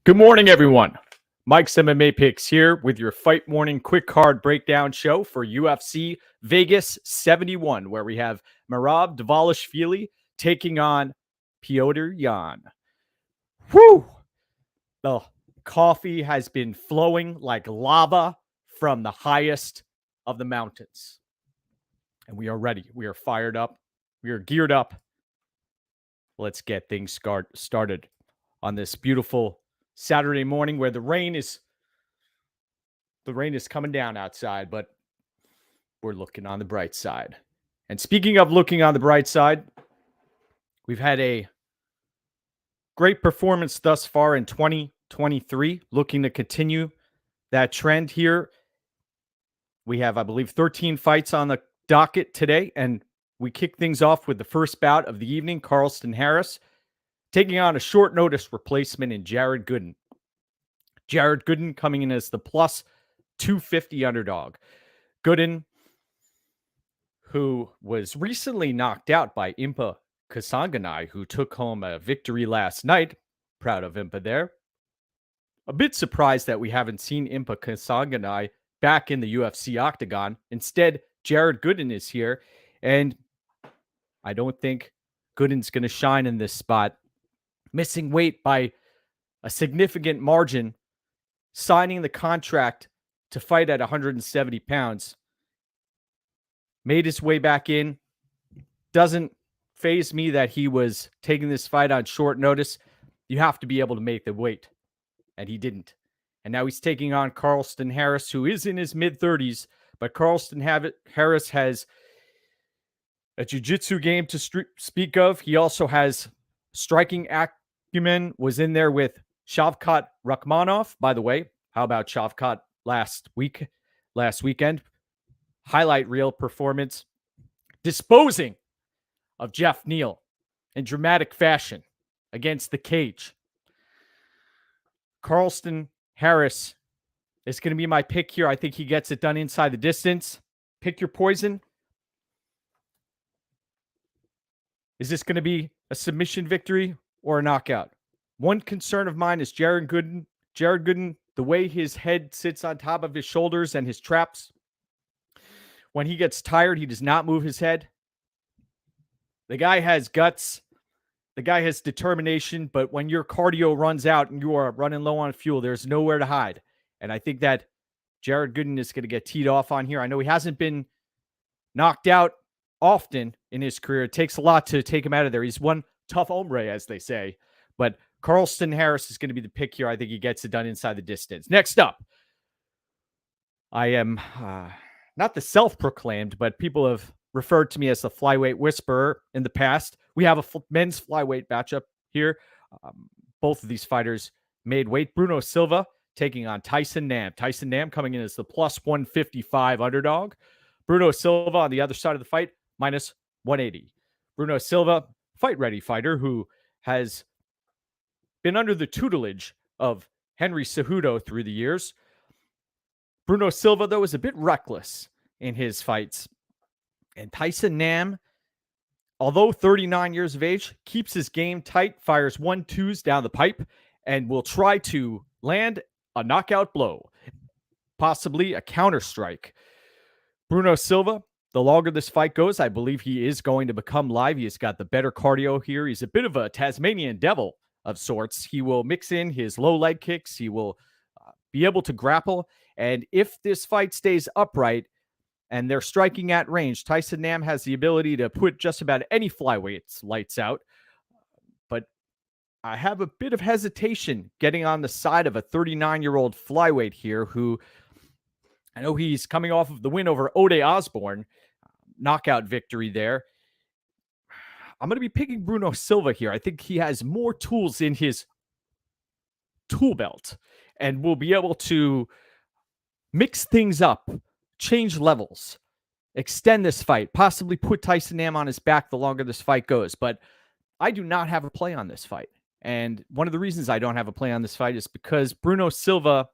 Good morning, everyone. Mike's MMA Picks here with your Fight Morning Quick Card Breakdown show for UFC Vegas 71, where we have Merab Dvalishvili taking on Petrino-Turkalj. Whew! The coffee has been flowing like lava from the highest of the mountains. And we are ready. We are fired up. We are geared up. Let's get things started on this beautiful Saturday morning where the rain is coming down outside, but we're looking on the bright side. And speaking of looking on the bright side, we've had a great performance thus far in 2023, looking to continue that trend here. We have, I believe, 13 fights on the docket today, and we kick things off with the first bout of the evening, Carlston Harris taking on a short notice replacement in Harris-Gooden. Harris-Gooden coming in as the plus 250 underdog. Gooden, who was recently knocked out by Impa Kasanganay, who took home a victory last night. Proud of Impa there. A bit surprised that we haven't seen Impa Kasanganay back in the UFC octagon. Instead, Harris-Gooden is here, and I don't think Gooden's going to shine in this spot. Missing weight by a significant margin, signing the contract to fight at 170 pounds. Made his way back in. Doesn't faze me that he was taking this fight on short notice. You have to be able to make the weight, and he didn't. And now he's taking on Carlston Harris, who is in his mid-30s, but Carlston Harris has a jiu-jitsu game to speak of. He also has striking acumen, was in there with Shavkat Rakhmonov. By the way, how about Shavkat last weekend? Highlight reel performance, disposing of Jeff Neal in dramatic fashion against the cage. Carlston Harris is going to be my pick here. I think he gets it done inside the distance. Pick your poison. Is this going to be a submission victory or a knockout? One concern of mine is Harris-Gooden. Harris-Gooden, the way his head sits on top of his shoulders and his traps. When he gets tired, he does not move his head. The guy has guts. The guy has determination. But when your cardio runs out and you are running low on fuel, there's nowhere to hide. And I think that Harris-Gooden is going to get teed off on here. I know he hasn't been knocked out often in his career. It takes a lot to take him out of there. He's one tough hombre, as they say. But Carlston Harris is going to be the pick here. I think he gets it done inside the distance. Next up, I am not the self-proclaimed, but people have referred to me as the flyweight whisperer in the past. We have a men's flyweight matchup here. Both of these fighters made weight. Bruno Silva taking on Tyson Nam. Tyson Nam coming in as the plus 155 underdog. Bruno Silva on the other side of the fight, minus 180. Bruno Silva, fight-ready fighter who has been under the tutelage of Henry Cejudo through the years. Bruno Silva, though, is a bit reckless in his fights. And Tyson Nam, although 39 years of age, keeps his game tight, fires 1-2s down the pipe, and will try to land a knockout blow, possibly a counter strike. Bruno Silva, the longer this fight goes, I believe he is going to become live. He has got the better cardio here. He's a bit of a Tasmanian devil of sorts. He will mix in his low leg kicks. He will be able to grapple. And if this fight stays upright and they're striking at range, Tyson Nam has the ability to put just about any flyweights lights out. But I have a bit of hesitation getting on the side of a 39-year-old flyweight here who, I know he's coming off of the win over Ode Osborne, knockout victory there. I'm going to be picking Bruno Silva here. I think he has more tools in his tool belt and will be able to mix things up, change levels, extend this fight, possibly put Tyson Nam on his back the longer this fight goes. But I do not have a play on this fight. And one of the reasons I don't have a play on this fight is because Bruno Silva,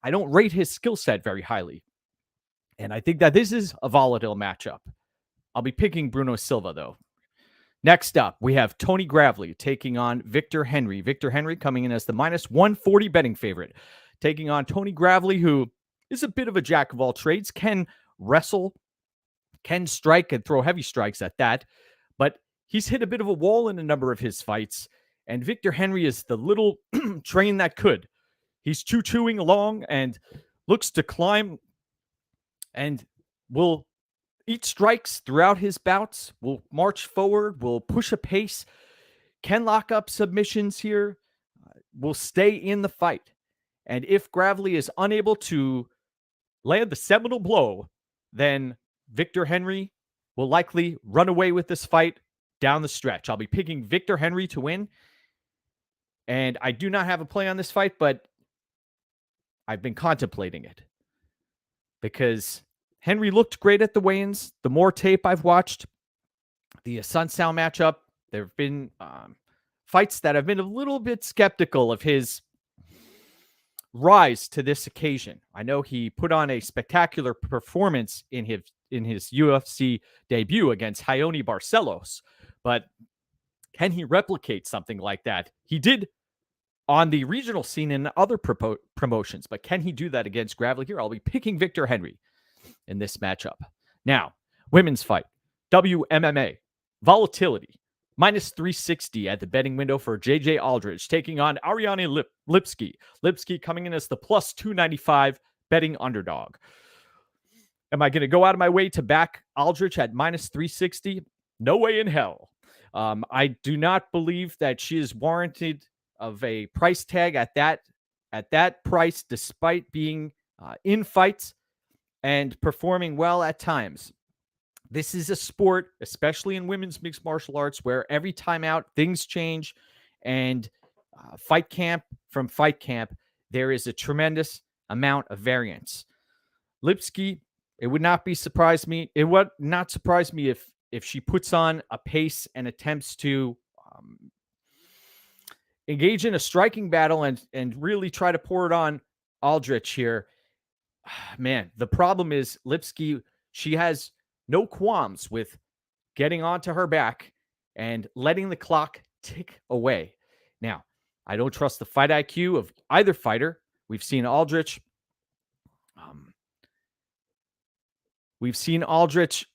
I don't rate his skill set very highly. And I think that this is a volatile matchup. I'll be picking Bruno Silva, though. Next up, we have Tony Gravely taking on Victor Henry. Victor Henry coming in as the minus 140 betting favorite, taking on Tony Gravely, who is a bit of a jack of all trades, can wrestle, can strike, and throw heavy strikes at that. But he's hit a bit of a wall in a number of his fights. And Victor Henry is the little train that could. He's choo-chooing along and looks to climb and will eat strikes throughout his bouts, will march forward, will push a pace, can lock up submissions here, will stay in the fight. And if Gravely is unable to land the seminal blow, then Victor Henry will likely run away with this fight down the stretch. I'll be picking Victor Henry to win. And I do not have a play on this fight, but I've been contemplating it because Henry looked great at the weigh-ins. The more tape I've watched, the Assuncao matchup, there have been fights that I've been a little bit skeptical of his rise to this occasion. I know he put on a spectacular performance in his UFC debut against Raoni Barcelos, but can he replicate something like that? He did on the regional scene in other promotions, but can he do that against Gravely here? I'll be picking Victor Henry in this matchup. Now, women's fight, WMMA, volatility, minus 360 at the betting window for JJ Aldrich, taking on Ariane Lipski. Lipski coming in as the plus 295 betting underdog. Am I going to go out of my way to back Aldrich at minus 360? No way in hell. I do not believe that she is warranted of a price tag at that price, despite being in fights and performing well at times. This is a sport, especially in women's mixed martial arts, where every time out things change, and fight camp from fight camp, there is a tremendous amount of variance. Lipski, it would not surprise me if she puts on a pace and attempts to engage in a striking battle and really try to pour it on Aldrich here. Man, the problem is Lipski, she has no qualms with getting onto her back and letting the clock tick away. Now, I don't trust the fight IQ of either fighter. We've seen Aldrich. We've seen Aldrich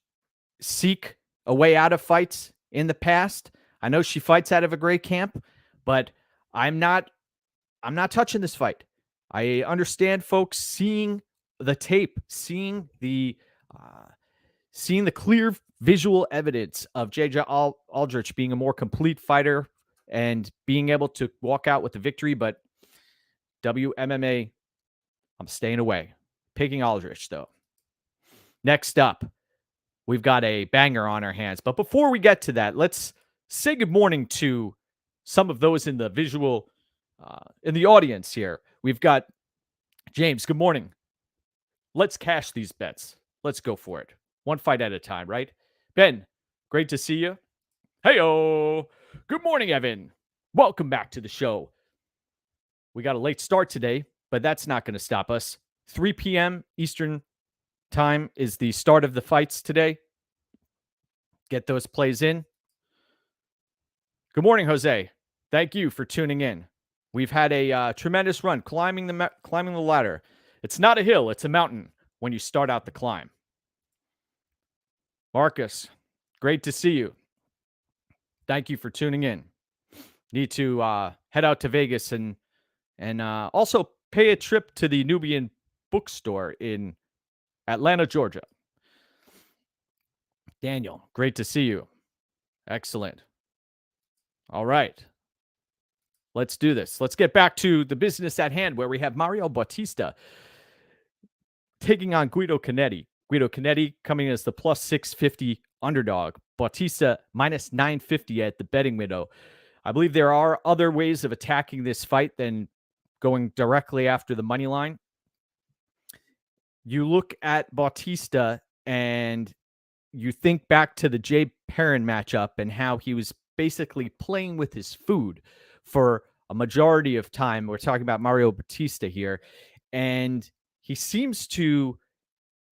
seek a way out of fights in the past. I know she fights out of a great camp, but I'm not touching this fight. I understand folks seeing the tape, seeing the clear visual evidence of JJ Aldrich being a more complete fighter and being able to walk out with the victory, but WMMA, I'm staying away. Picking Aldrich, though. Next up, we've got a banger on our hands. But before we get to that, let's say good morning to some of those in the visual, in the audience here. We've got James. Good morning. Let's cash these bets. Let's go for it. One fight at a time, right? Ben, great to see you. Hey-o. Good morning, Evan. Welcome back to the show. We got a late start today, but that's not going to stop us. 3 p.m. Eastern time is the start of the fights today. Get those plays in. Good morning, Jose. Thank you for tuning in. We've had a tremendous run climbing the ladder. It's not a hill, it's a mountain when you start out the climb. Marcus, great to see you. Thank you for tuning in. Need to head out to Vegas and also pay a trip to the Nubian bookstore in Atlanta, Georgia. Daniel, great to see you. Excellent. All right. Let's do this. Let's get back to the business at hand, where we have Mario Bautista taking on Guido Cannetti. Guido Cannetti coming as the plus 650 underdog. Bautista minus 950 at the betting window. I believe there are other ways of attacking this fight than going directly after the money line. You look at Bautista and you think back to the Jay Perrin matchup and how he was basically playing with his food for a majority of time. We're talking about Mario Bautista here. And he seems to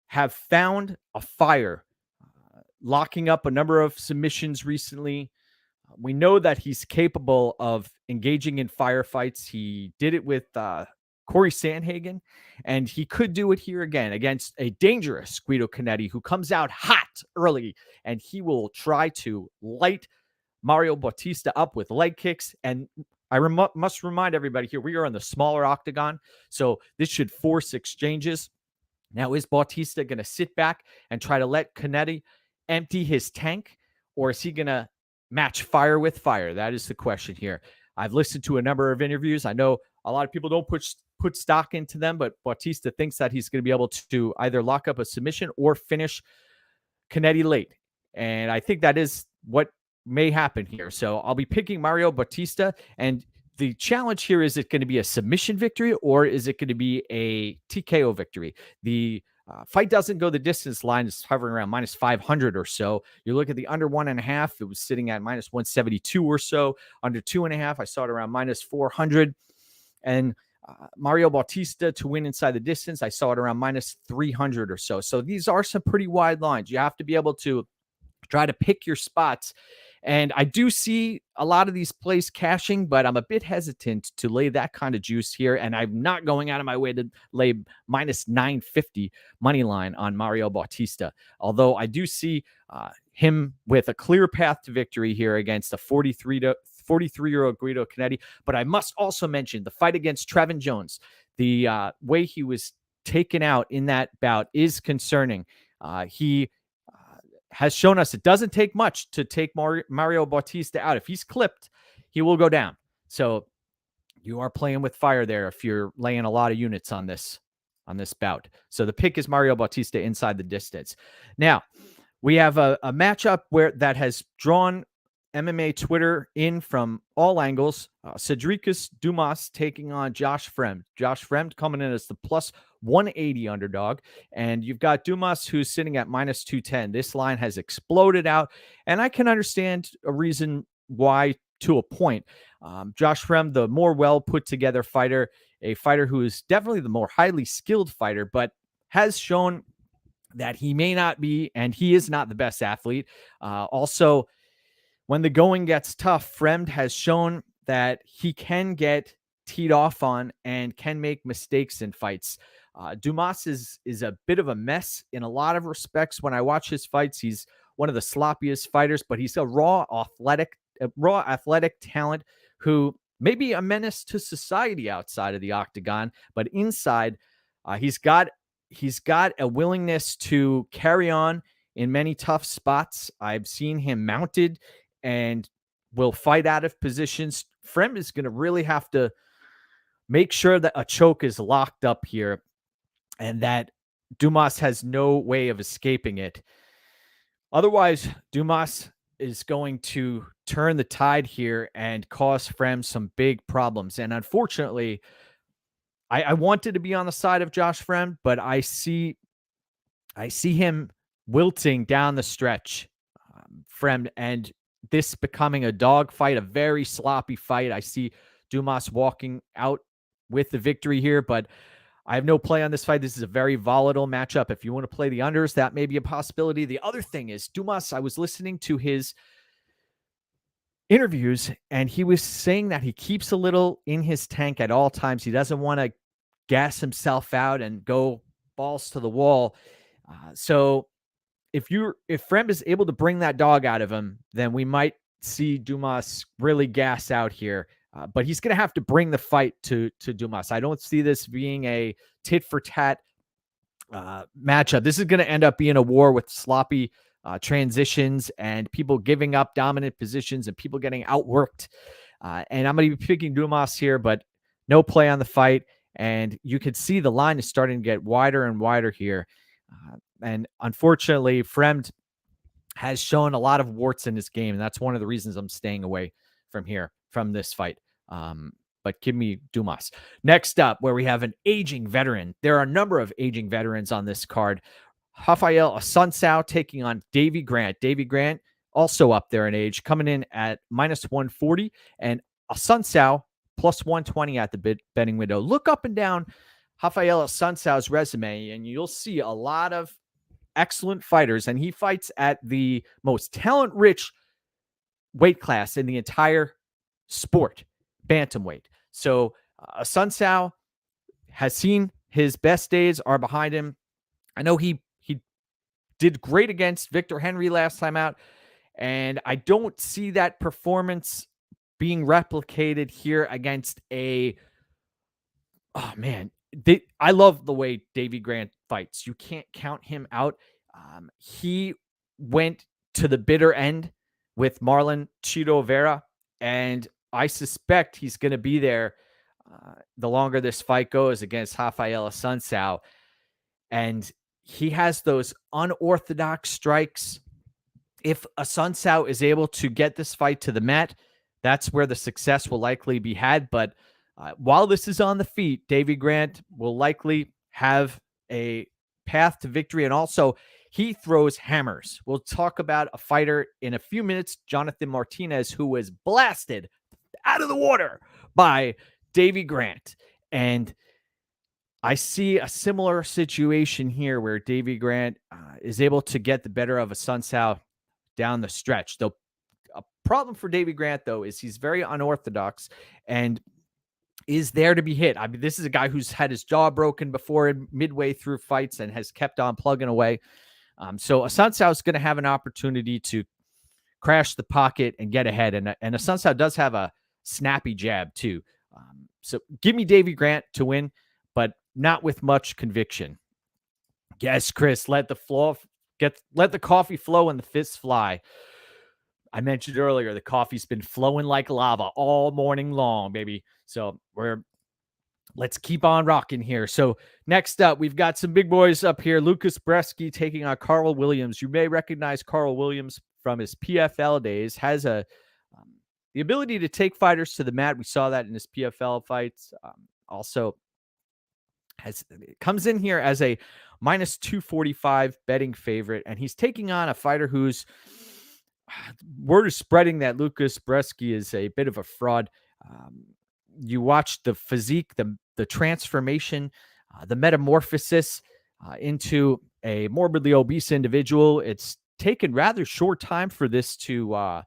have found a fire, locking up a number of submissions recently, We know that he's capable of engaging in firefights. He did it with Corey Sandhagen, and he could do it here again against a dangerous Guido Cannetti who comes out hot early, and he will try to light Mario Bautista up with leg kicks. And I must remind everybody here, we are on the smaller octagon, so this should force exchanges. Now, is Bautista going to sit back and try to let Cannetti empty his tank, or is he going to match fire with fire? That is the question here. I've listened to a number of interviews. I know a lot of people don't put stock into them, but Bautista thinks that he's going to be able to either lock up a submission or finish Cannetti late. And I think that is what may happen here. So I'll be picking Mario Bautista, and the challenge here, is it going to be a submission victory or is it going to be a TKO victory? The fight doesn't go the distance line. It's hovering around minus 500 or so. You look at the under 1.5, it was sitting at minus 172 or so. Under 2.5, I saw it around minus 400. And Mario Bautista to win inside the distance, I saw it around minus 300 or so. So these are some pretty wide lines. You have to be able to try to pick your spots. And I do see a lot of these plays cashing, but I'm a bit hesitant to lay that kind of juice here. And I'm not going out of my way to lay minus 950 money line on Mario Bautista. Although I do see him with a clear path to victory here against a 43-year-old Guido Cannetti. But I must also mention the fight against Trevin Jones. The way he was taken out in that bout is concerning. He has shown us it doesn't take much to take Mario Bautista out. If he's clipped, he will go down. So you are playing with fire there if you're laying a lot of units on this bout. So the pick is Mario Bautista inside the distance. Now, we have a matchup that has drawn MMA Twitter in from all angles. Cedricus Dumas taking on Josh Fremd. Josh Fremd coming in as the plus 180 underdog. And you've got Dumas who's sitting at minus 210. This line has exploded out. And I can understand a reason why to a point. Josh Fremd, the more well put together fighter, a fighter who is definitely the more highly skilled fighter, but has shown that he may not be, and he is not the best athlete. Also, when the going gets tough, Fremd has shown that he can get teed off on and can make mistakes in fights. Dumas is a bit of a mess in a lot of respects. When I watch his fights, he's one of the sloppiest fighters, but he's a raw athletic talent who may be a menace to society outside of the octagon, but inside, he's got a willingness to carry on in many tough spots. I've seen him mounted and will fight out of positions. Fremd is going to really have to make sure that a choke is locked up here and that Dumas has no way of escaping it. Otherwise, Dumas is going to turn the tide here and cause Fremd some big problems. And unfortunately, I wanted to be on the side of Josh Fremd, but I see him wilting down the stretch, Fremd, and this becoming a dogfight, a very sloppy fight. I see Dumas walking out with the victory here, but I have no play on this fight. This is a very volatile matchup. If you want to play the unders, that may be a possibility. The other thing is Dumas, I was listening to his interviews, and he was saying that he keeps a little in his tank at all times. He doesn't want to gas himself out and go balls to the wall. So if Fremd is able to bring that dog out of him, then we might see Dumas really gas out here. But he's going to have to bring the fight to Dumas. I don't see this being a tit-for-tat matchup. This is going to end up being a war with sloppy transitions and people giving up dominant positions and people getting outworked. And I'm going to be picking Dumas here, but no play on the fight. And you can see the line is starting to get wider and wider here. And unfortunately, Fremd has shown a lot of warts in his game. And that's one of the reasons I'm staying away from this fight. But give me Dumas. Next up, where we have an aging veteran. There are a number of aging veterans on this card. Rafael Assuncao taking on Davy Grant. Davy Grant also up there in age, coming in at minus 140, and Assuncao plus 120 at the betting window. Look up and down Rafael Assuncao's resume, and you'll see a lot of excellent fighters, and he fights at the most talent-rich weight class in the entire sport, bantamweight. So Assuncao has seen his best days are behind him. I know he did great against Victor Henry last time out, and I don't see that performance being replicated here against a oh man, I love the way Davy Grant fights. You can't count him out. He went to the bitter end with Marlon Chito Vera, and I suspect he's going to be there the longer this fight goes against Rafael Assuncao. And he has those unorthodox strikes. If Assuncao is able to get this fight to the mat, that's where the success will likely be had. But while this is on the feet, Davy Grant will likely have a path to victory. And also, he throws hammers. We'll talk about a fighter in a few minutes, Jonathan Martinez, who was blasted out of the water by Davy Grant. And I see a similar situation here where Davy Grant is able to get the better of Assuncao down the stretch. A problem for Davy Grant, though, is he's very unorthodox and is there to be hit. I mean, this is a guy who's had his jaw broken before midway through fights and has kept on plugging away. So Assuncao is going to have an opportunity to crash the pocket and get ahead. And Assuncao does have a snappy jab, too. So give me Davy Grant to win, but not with much conviction. Yes, Chris, let the coffee flow and the fists fly. I mentioned earlier, the coffee's been flowing like lava all morning long, baby. So let's keep on rocking here. So next up, we've got some big boys up here. Lucas Brezeski taking on Carl Williams. You may recognize Carl Williams from his PFL days. Has the ability to take fighters to the mat. We saw that in his PFL fights. Also comes in here as a minus 245 betting favorite, and he's taking on a fighter who's word is spreading that Lucas Brezeski is a bit of a fraud. You watch the physique, the transformation, the metamorphosis into a morbidly obese individual. It's taken rather short time for this to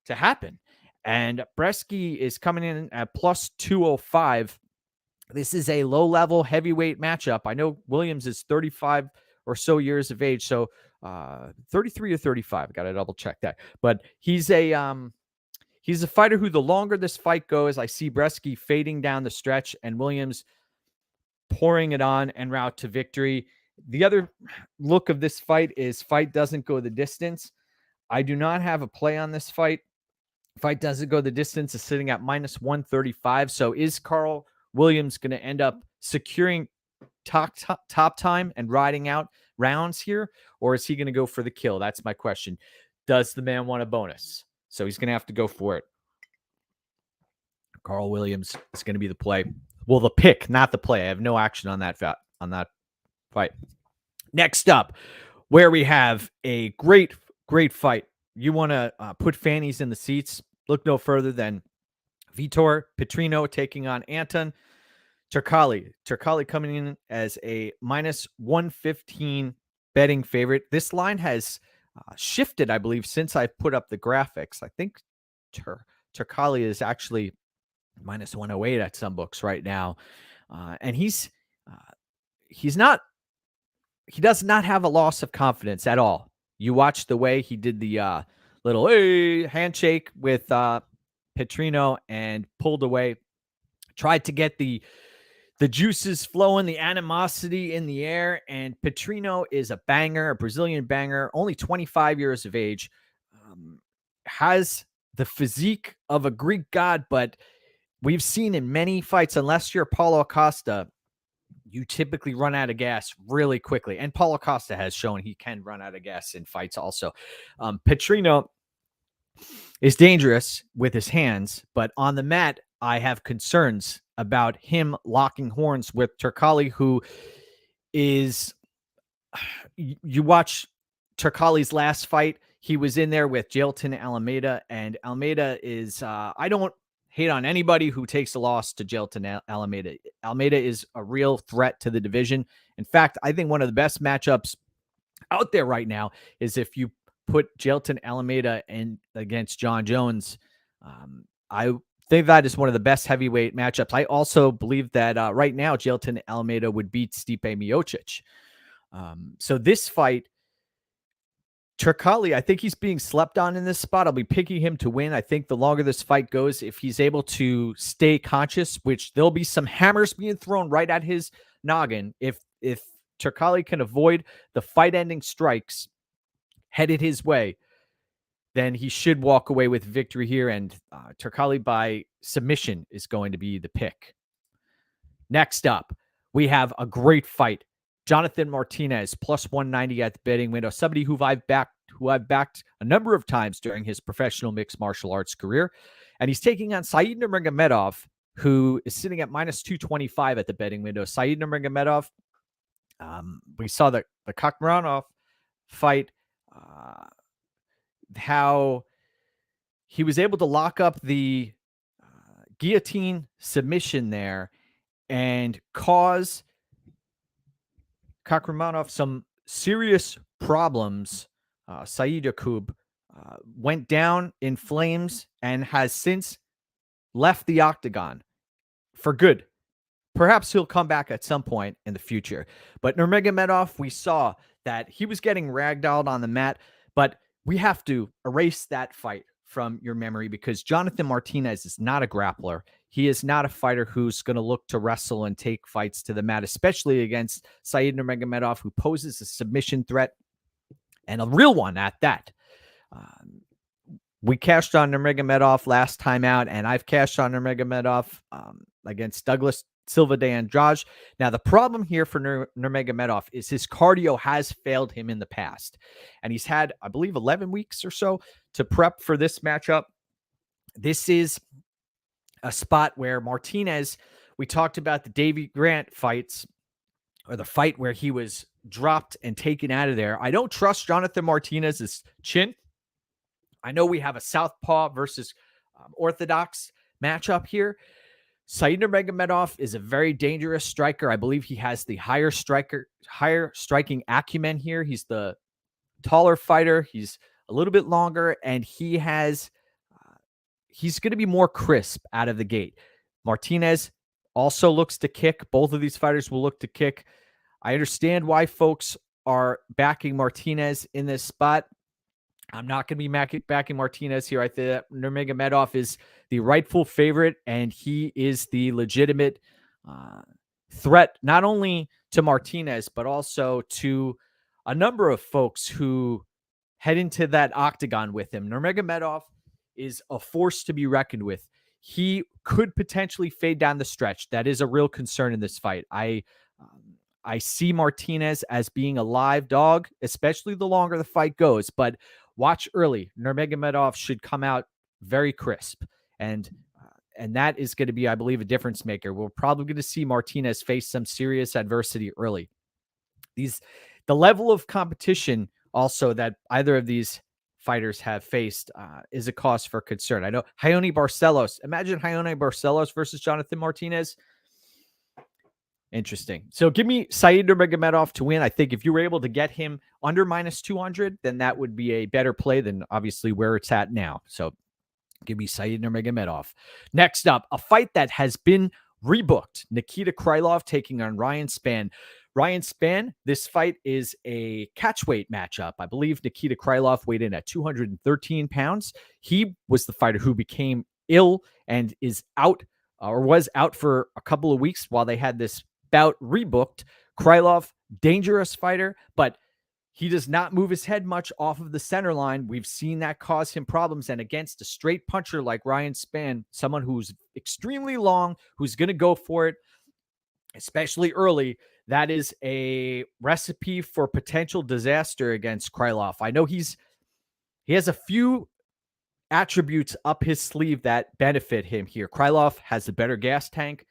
happen. And Brezeski is coming in at plus 205. This is a low-level heavyweight matchup. I know Williams is 35 or so years of age, so 33 or 35. I got to double check that. But he's a fighter who, the longer this fight goes, I see Brezeski fading down the stretch and Williams pouring it on en route to victory. The other look of this fight is fight doesn't go the distance. I do not have a play on this fight. Fight doesn't go the distance is sitting at minus 135. So is Carl Williams going to end up securing top time and riding out rounds here, or is he going to go for the kill? That's my question. Does the man want a bonus? So he's going to have to go for it. Carl Williams is going to be the play. Well, the pick, not the play. I have no action on that fight. Next up, where we have a great fight. You want to put fannies in the seats. Look no further than Vitor Petrino taking on Anton Turkalj. Turkalj coming in as a minus 115 betting favorite. This line has shifted, I believe, since I put up the graphics. I think Turkalj is actually minus 108 at some books right now. And he does not have a loss of confidence at all. You watch the way he did the little handshake with Petrino and pulled away, tried to get the juices flowing, the animosity in the air. And Petrino is a banger, a Brazilian banger, only 25 years of age, has the physique of a Greek god, but we've seen in many fights, unless you're Paulo Acosta, you typically run out of gas really quickly. And Paulo Costa has shown he can run out of gas in fights also. Petrino is dangerous with his hands, but on the mat, I have concerns about him locking horns with Turkalj, who is, you watch Turkalj's last fight, he was in there with Jailton Almeida, and Almeida is, I don't hate on anybody who takes a loss to Jailton Almeida. Almeida is a real threat to the division. In fact, I think one of the best matchups out there right now is if you put Jailton Almeida in against John Jones. I think that is one of the best heavyweight matchups. I also believe that right now Jailton Almeida would beat Stipe Miocic. So this fight, Turkalj, I think he's being slept on in this spot. I'll be picking him to win. I think the longer this fight goes, if he's able to stay conscious, which there'll be some hammers being thrown right at his noggin. If Turkalj can avoid the fight-ending strikes headed his way, then he should walk away with victory here. And Turkalj by submission is going to be the pick. Next up, we have a great fight. Jonathan Martinez, plus 190 at the betting window. Somebody who I've backed a number of times during his professional mixed martial arts career. And he's taking on Said Nurmagomedov, who is sitting at minus 225 at the betting window. Said Nurmagomedov, we saw the Volkov-Romanov fight, how he was able to lock up the guillotine submission there and cause Volkov-Romanov some serious problems. Said Yakub went down in flames and has since left the octagon for good. Perhaps he'll come back at some point in the future. But Nurmagomedov, we saw that he was getting ragdolled on the mat, but we have to erase that fight from your memory because Jonathan Martinez is not a grappler. He is not a fighter who's going to look to wrestle and take fights to the mat, especially against Said Nurmagomedov, who poses a submission threat, and a real one at that. We cashed on Nurmagomedov last time out, and I've cashed on Nurmagomedov against Douglas-Silva de Andrade. Now, the problem here for Nurmagomedov is his cardio has failed him in the past, and he's had, I believe, 11 weeks or so to prep for this matchup. This is a spot where Martinez, we talked about the Davy Grant fights, or the fight where he was dropped and taken out of there. I don't trust Jonathan Martinez's chin. I know we have a southpaw versus orthodox matchup here. Said Nurmagomedov is a very dangerous striker. I believe he has the higher striking acumen here. He's the taller fighter. He's a little bit longer, and he has he's going to be more crisp out of the gate. Martinez also looks to kick. Both of these fighters will look to kick. I understand why folks are backing Martinez in this spot. I'm not going to be backing Martinez here. I think that Nurmagomedov is the rightful favorite, and he is the legitimate threat, not only to Martinez, but also to a number of folks who head into that octagon with him. Nurmagomedov is a force to be reckoned with. He could potentially fade down the stretch. That is a real concern in this fight. I see Martinez as being a live dog, especially the longer the fight goes, but watch early. Nurmagomedov should come out very crisp, and that is going to be, I believe, a difference maker. We're probably going to see Martinez face some serious adversity early. The level of competition also that either of these fighters have faced is a cause for concern. I know Raoni Barcelos. Imagine Raoni Barcelos versus Jonathan Martinez. Interesting. So give me Said Nurmagomedov to win. I think if you were able to get him under minus 200, then that would be a better play than obviously where it's at now. So give me Said Nurmagomedov. Next up, a fight that has been rebooked. Nikita Krylov taking on Ryan Spann. Ryan Spann, this fight is a catchweight matchup. I believe Nikita Krylov weighed in at 213 pounds. He was the fighter who became ill and is out or was out for a couple of weeks while they had this bout rebooked. Krylov, dangerous fighter, but he does not move his head much off of the center line. We've seen that cause him problems. And against a straight puncher like Ryan Spann, someone who's extremely long, who's going to go for it, especially early, that is a recipe for potential disaster against Krylov. I know he has a few attributes up his sleeve that benefit him here. Krylov has the better gas tank,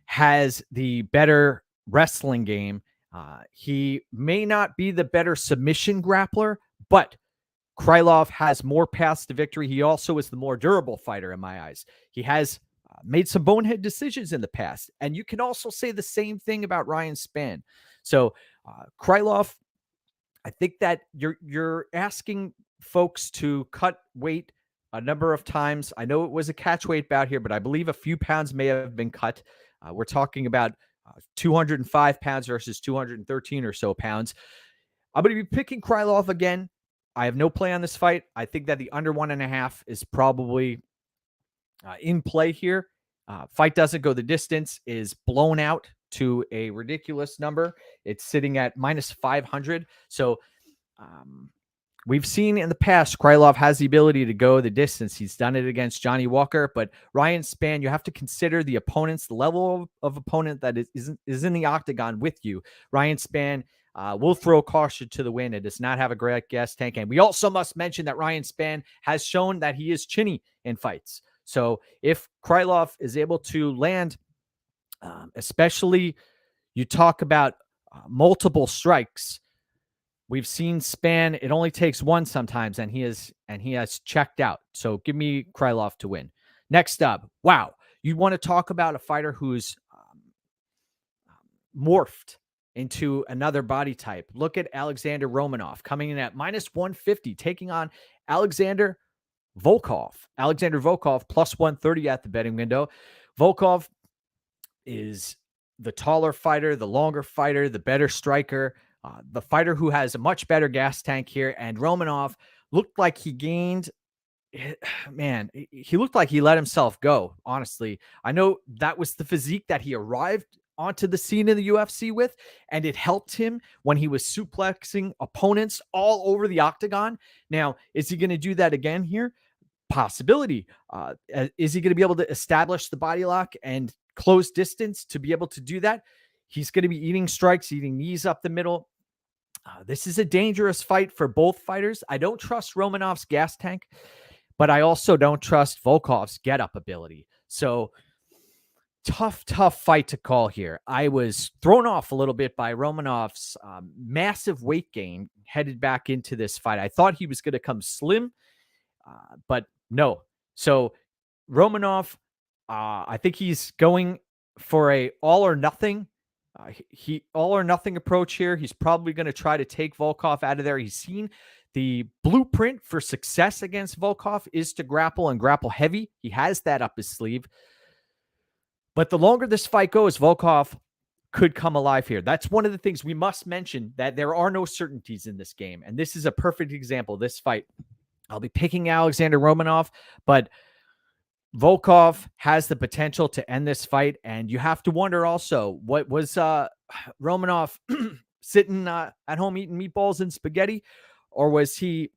has the better wrestling game. He may not be the better submission grappler, but Krylov has more paths to victory. He also is the more durable fighter in my eyes. He has made some bonehead decisions in the past. And you can also say the same thing about Ryan Spann. So Krylov, I think that you're asking folks to cut weight a number of times. I know it was a catch weight bout here, but I believe a few pounds may have been cut. We're talking about 205 pounds versus 213 or so pounds. I'm going to be picking Krylov again. I have no play on this fight. I think that the under 1.5 is probably in play here. Fight doesn't go the distance, is blown out to a ridiculous number. It's sitting at minus 500. So we've seen in the past, Krylov has the ability to go the distance. He's done it against Johnny Walker, but Ryan Spann, you have to consider the opponents, the level of opponent that is in the octagon with you. Ryan Spann will throw caution to the wind. It does not have a great gas tank. And we also must mention that Ryan Spann has shown that he is chinny in fights. So if Krylov is able to land, especially you talk about multiple strikes, we've seen Spann, it only takes one sometimes, and he has checked out. So give me Krylov to win. Next up, wow, you want to talk about a fighter who's morphed into another body type. Look at Alexander Romanov coming in at minus 150, taking on Alexander Volkov. Alexander Volkov plus 130 at the betting window. Volkov is the taller fighter, the longer fighter, the better striker, the fighter who has a much better gas tank here. And Romanov looked like he gained, man, he looked like he let himself go, honestly. I know that was the physique that he arrived onto the scene in the UFC with, and it helped him when he was suplexing opponents all over the octagon. Now, is he going to do that again here? Possibility. Is he going to be able to establish the body lock and close distance to be able to do that? He's going to be eating strikes, eating knees up the middle. This is a dangerous fight for both fighters. I don't trust Romanov's gas tank, but I also don't trust Volkov's get-up ability. So tough fight to call here. I was thrown off a little bit by Romanov's massive weight gain headed back into this fight. I thought he was going to come slim, but no. So Romanov, I think he's going for a all or nothing. All or nothing approach here. He's probably going to try to take Volkov out of there. He's seen the blueprint for success against Volkov is to grapple and grapple heavy. He has that up his sleeve. But the longer this fight goes, Volkov could come alive here. That's one of the things we must mention, that there are no certainties in this game. And this is a perfect example. This fight, I'll be picking Alexander Romanov, but Volkov has the potential to end this fight. And you have to wonder also, what was Romanov sitting at home eating meatballs and spaghetti? Or was he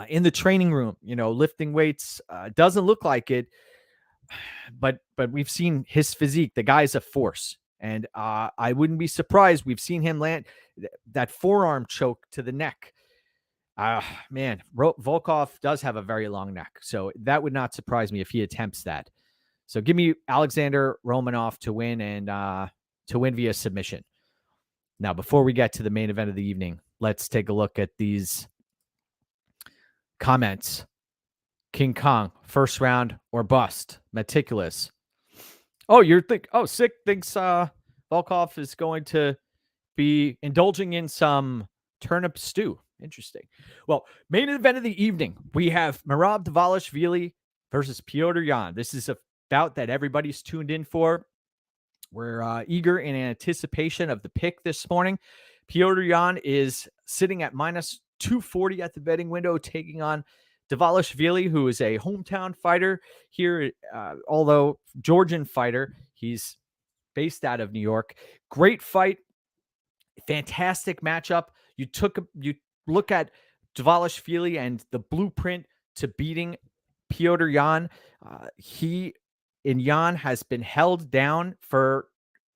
in the training room, lifting weights? Doesn't look like it. But we've seen his physique. The guy's a force. And I wouldn't be surprised. We've seen him land that forearm choke to the neck. Man, Volkov does have a very long neck. So that would not surprise me if he attempts that. So give me Alexander Romanov to win, and to win via submission. Now, before we get to the main event of the evening, let's take a look at these comments. King Kong, first round or bust. Meticulous. Oh, Sick thinks Volkov is going to be indulging in some turnip stew. Interesting. Well, main event of the evening, we have Merab Dvalishvili versus Petr Yan. This is a bout that everybody's tuned in for. We're eager in anticipation of the pick this morning. Petr Yan is sitting at minus 240 at the betting window, taking on Dvalishvili, who is a hometown fighter here, although Georgian fighter. He's based out of New York. Great fight. Fantastic matchup. You look at Dvalishvili and the blueprint to beating Petr Yan. Yan has been held down for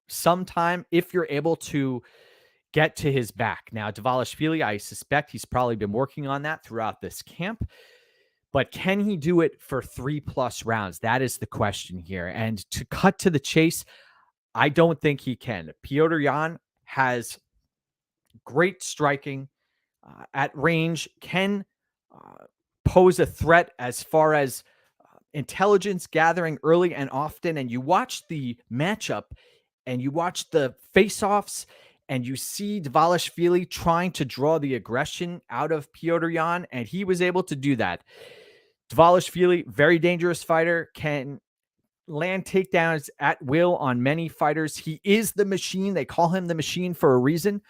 some time if you're able to get to his back. Now, Dvalishvili, I suspect he's probably been working on that throughout this camp. But can he do it for 3+ rounds? That is the question here. And to cut to the chase, I don't think he can. Petr Yan has great striking at range, can pose a threat as far as intelligence gathering early and often. And you watch the matchup and you watch the face-offs, And you see Dvalishvili trying to draw the aggression out of Petr Yan, and he was able to do that. Dvalishvili, very dangerous fighter, can land takedowns at will on many fighters. He is the machine. They call him the machine for a reason.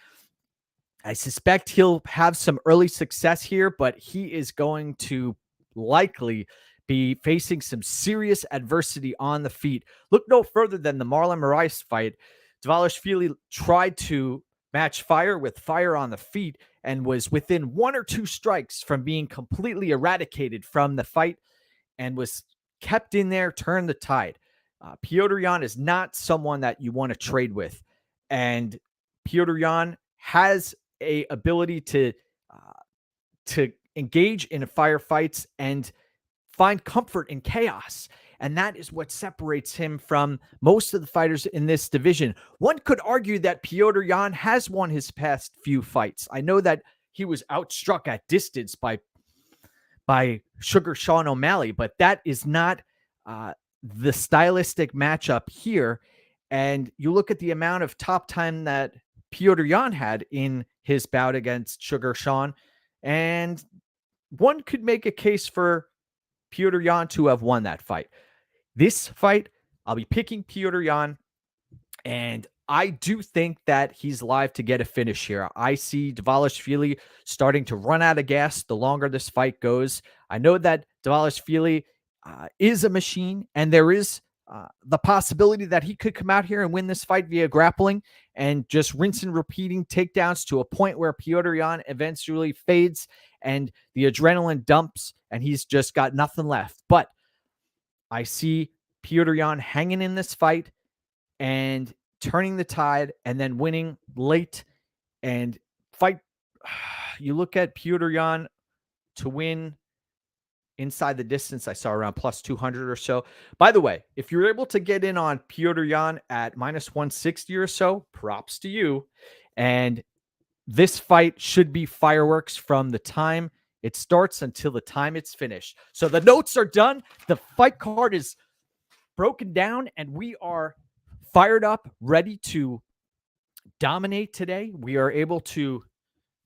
I suspect he'll have some early success here, but he is going to likely be facing some serious adversity on the feet. Look no further than the Marlon Moraes fight. Dvalishvili tried to match fire with fire on the feet and was within 1 or 2 strikes from being completely eradicated from the fight and was kept in there, turned the tide. Petr Yan is not someone that you want to trade with. And Petr Yan has a ability to engage in firefights and find comfort in chaos. And that is what separates him from most of the fighters in this division. One could argue that Petr Yan has won his past few fights. I know that he was outstruck at distance by Sugar Sean O'Malley, but that is not the stylistic matchup here. And you look at the amount of top time that Petr Yan had in his bout against Sugar Sean, and one could make a case for Petr Yan to have won that fight. This fight, I'll be picking Petr Yan, and I do think that he's live to get a finish here. I see Dvalishvili starting to run out of gas the longer this fight goes. I know that Dvalishvili is a machine, and there is the possibility that he could come out here and win this fight via grappling and just rinse and repeating takedowns to a point where Petr Yan eventually fades and the adrenaline dumps and he's just got nothing left. But I see Petr Yan hanging in this fight and turning the tide and then winning late and fight. You look at Petr Yan to win inside the distance, I saw around plus 200 or so. By the way, if you're able to get in on Petr Yan at minus 160 or so, props to you. And this fight should be fireworks from the time it starts until the time it's finished. So the notes are done. The fight card is broken down, and we are fired up, ready to dominate today. We are able to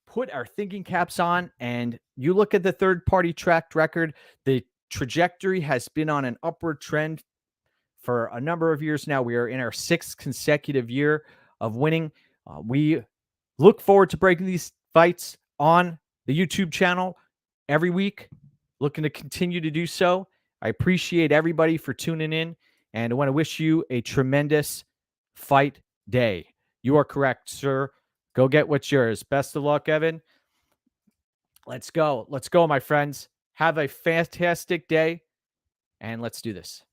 put our thinking caps on, and you look at the third-party tracked record, the trajectory has been on an upward trend for a number of years now. We are in our 6th consecutive year of winning. We look forward to breaking these fights on the YouTube channel every week, looking to continue to do so. I appreciate everybody for tuning in, and I want to wish you a tremendous fight day. You are correct, sir. Go get what's yours. Best of luck, Evan. Let's go. Let's go, my friends. Have a fantastic day, and let's do this.